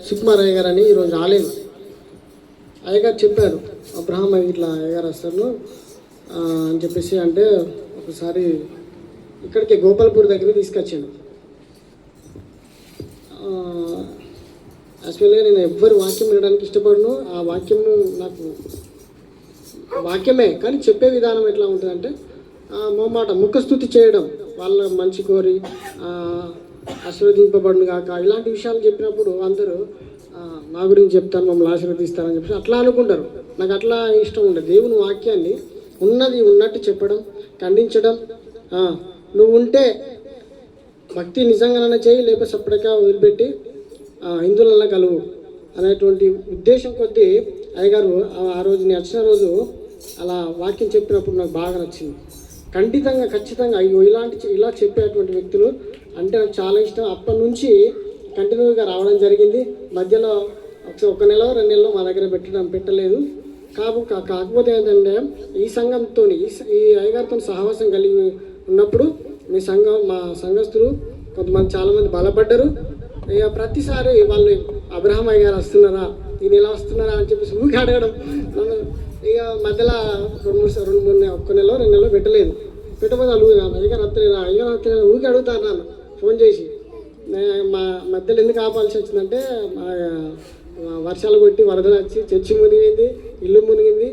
సుకుమార్ అయ్య గారు అని ఈరోజు రాలేదు. అయ్యగారు చెప్పారు, అబ్రహాం ఇట్లా అయ్యగారు వస్తారు అని చెప్పేసి అంటే ఒకసారి ఇక్కడికి గోపాల్పూర్ దగ్గర తీసుకొచ్చాను. యాక్చువల్గా నేను ఎవ్వరు వాక్యం వినడానికి ఇష్టపడను. ఆ వాక్యం నాకు వాక్యమే, కానీ చెప్పే విధానం ఎట్లా ఉంటుందంటే మొమ్మాట ముఖస్థుతి చేయడం, వాళ్ళ మంచి కోరి ఆశీర్వదింపబడును కాక ఇలాంటి విషయాలు చెప్పినప్పుడు అందరూ నా గురించి చెప్తాను, మమ్మల్ని ఆశీర్వదిస్తారని చెప్పి అట్లా అనుకుంటారు. నాకు అట్లా ఇష్టం ఉండదు. దేవుని వాక్యాన్ని ఉన్నది ఉన్నట్టు చెప్పడం, ఖండించడం. నువ్వు ఉంటే భక్తి నిజంగానే చేయి, లేకపోతే సపరేట్గా వదిలిపెట్టి హిందువులలో కలువు అనేటువంటి ఉద్దేశం కొద్దీ అయ్యగారు ఆ రోజు నేను వచ్చిన రోజు అలా వాక్యం చెప్పినప్పుడు నాకు బాగా నచ్చింది. ఖచ్చితంగా అయ్యో ఇలా చెప్పేటువంటి వ్యక్తులు అంటే నాకు చాలా ఇష్టం. అప్పటి నుంచి కంటిన్యూగా రావడం జరిగింది. మధ్యలో ఒక నెల 2 నెలలు మా దగ్గర పెట్టలేదు. కాకపోతే ఏంటంటే ఈ సంఘంతో ఈ అయ్యగారితో సహవాసం కలిగి ఉన్నప్పుడు మా సంఘస్థులు కొంతమంది చాలామంది బలపడ్డారు. ఇక ప్రతిసారి వాళ్ళు అబ్రహాం అయ్యగారు వస్తున్నారా, ఈయన ఎలా వస్తున్నారా అని చెప్పేసి ఊరికి అడగడం. ఇక మధ్యలో 2-3 ఒక్క నెల 2 నెలలు పెట్టలేదు. పెట్టబోతే అయ్యగారు వస్తలేరా ఊరికి అడుగుతారు నాన్న ఫోన్ చేసి. మా మధ్యలో ఎందుకు ఆపాల్సి వచ్చిందంటే వర్షాలు కొట్టి వరదలు వచ్చి చర్చి మునిగింది, ఇల్లు మునిగింది,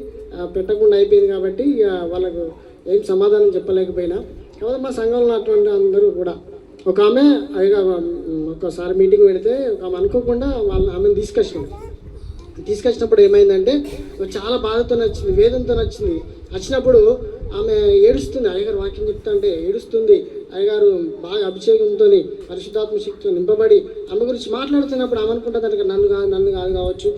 పెట్టకుండా అయిపోయింది. కాబట్టి ఇక వాళ్ళకు ఏం సమాధానం చెప్పలేకపోయినా. కాబట్టి మా సంఘంలో అటువంటి అందరూ కూడా ఒక ఆమె ఒకసారి మీటింగ్ పెడితే ఒక ఆమె అనుకోకుండా ఆమెను తీసుకొచ్చినప్పుడు ఏమైందంటే చాలా బాధతో వచ్చింది, వేదంతో వచ్చినప్పుడు ఆమె ఏడుస్తుంది. అయ్యగారు వాక్యం చెప్తా అంటే ఏడుస్తుంది. అయ్యగారు బాగా అభిషేకంతో పరిశుద్ధాత్మ శక్తితో నింపబడి ఆమె గురించి మాట్లాడుతున్నప్పుడు ఆమె అనుకుంటుంది అంటే నన్ను కాదు కావచ్చు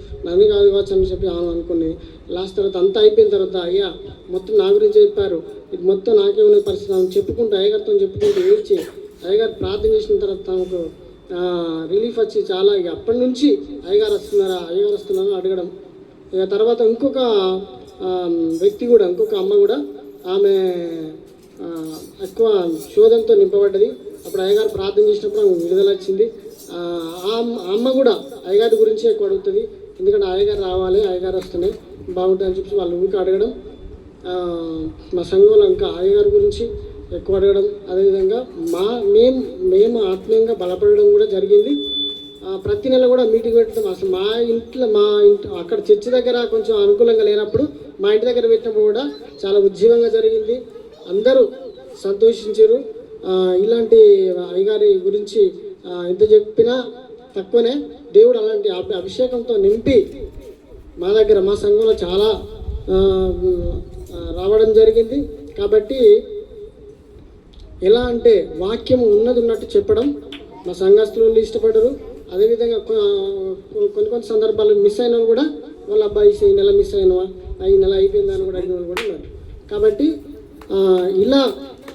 అని చెప్పి ఆమె అనుకుని లాస్ట్ తర్వాత అంతా అయిపోయిన తర్వాత అయ్యా మొత్తం నా గురించి చెప్పారు, ఇది మొత్తం నాకేమనే పరిస్థితి అని చెప్పుకుంటూ అయ్యగారితో చెప్పుకుంటూ ఏడ్చి అయ్యగారు ప్రార్థన చేసిన తర్వాత తనకు రిలీఫ్ వచ్చి చాలా ఇక అప్పటి నుంచి అయ్యగారు వస్తున్నారా అడగడం. ఇక తర్వాత ఇంకొక వ్యక్తి కూడా ఇంకొక అమ్మ కూడా ఆమె ఎక్కువ శోధంతో నింపబడ్డది. అప్పుడు అయ్యగారు ప్రార్థన చేసినప్పుడు ఆమె విడుదల వచ్చింది. ఆ అమ్మ కూడా అయ్యగారి గురించి ఎక్కువ అడుగుతుంది. ఎందుకంటే అయ్యగారు రావాలి, అయ్యగారు వస్తేనే బాగుంటుంది అని చెప్పి వాళ్ళు ఊరికి అడగడం. మా సంఘంలో ఇంకా అయ్యగారి గురించి ఎక్కువ అడగడం. అదేవిధంగా మేము ఆత్మీయంగా బలపడడం కూడా జరిగింది. ప్రతి నెల కూడా మీటింగ్ పెట్టడం. అసలు మా ఇంట్లో అక్కడ చర్చి దగ్గర కొంచెం అనుకూలంగా లేనప్పుడు మా ఇంటి దగ్గర పెట్టినప్పుడు కూడా చాలా ఉజ్జీవంగా జరిగింది. అందరూ సంతోషించారు. ఇలాంటి అయ్యగారి గురించి ఎంత చెప్పినా తక్కువనే. దేవుడు అలాంటి అభిషేకంతో నింపి మా సంఘంలో చాలా రావడం జరిగింది. కాబట్టి ఎలా అంటే వాక్యము ఉన్నట్టు చెప్పడం మా సంఘస్థులు ఇష్టపడరు. అదేవిధంగా కొన్ని సందర్భాలు మిస్ అయిన వాళ్ళు కూడా వాళ్ళ అబ్బాయి ఈ నెల మిస్ అయినవా, ఈ నెల అయిపోయిందని కూడా అడిగిన వాళ్ళు కూడా ఉన్నారు. కాబట్టి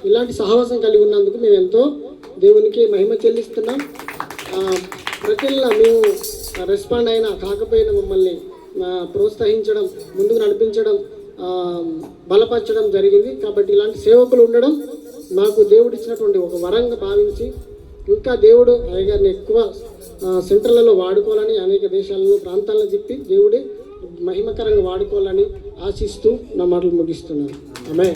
ఇలాంటి సహవాసం కలిగి ఉన్నందుకు మేము ఎంతో దేవునికి మహిమ చెల్లిస్తున్నాం. ప్రతి నెల మేము రెస్పాండ్ అయినా కాకపోయినా మమ్మల్ని ప్రోత్సహించడం, ముందుకు నడిపించడం, బలపరచడం జరిగింది. కాబట్టి ఇలాంటి సేవకులు ఉండడం నాకు దేవుడు ఇచ్చినటువంటి ఒక వరంగా భావించి ఇంకా దేవుడు అయ్యగారిని ఎక్కువ సెంటర్లలో వాడుకోవాలని, అనేక దేశాలలో ప్రాంతాలను చెప్పి దేవుడే మహిమకరంగా వాడుకోవాలని ఆశిస్తూ నా మాటలు ముగిస్తున్నాను. ఆమె